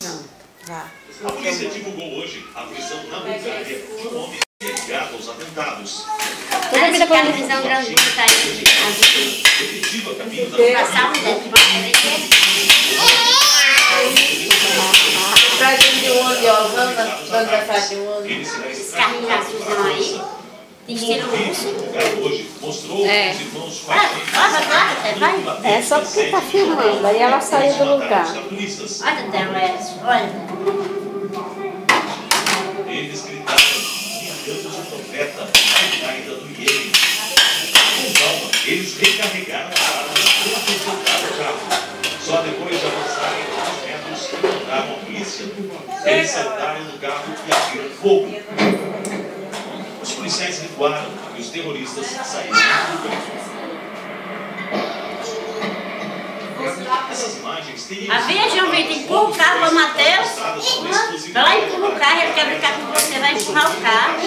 Não, vá. A polícia divulgou hoje a prisão na Bulgária de um homem ligado aos atentados. Toda a vida com a televisão grande tá aí. Defendido a caminho da Passar um dedo, Pra de onde, ó, vamos pra trás de onde? esses carrinhos azulzão aí. Tem estilo russo. Hoje mostrou os irmãos Vai. É só porque tá filmando, aí ela saiu do lugar. Olha, Deus, olha. Eles gritaram: "Enviamos o profeta à caída do Iêmen." Com calma, eles recarregaram a arma e apresentaram o carro. Só depois de avançarem alguns metros, encontraram a polícia. Eles sentaram no carro e abriram fogo. Os policiais recuaram e os terroristas saíram do lugar. Essas imagens têm... A João Vitor, empurra o carro para o Matheus. Vai lá, empurra o carro, ele quer brincar com você, vai empurrar o carro.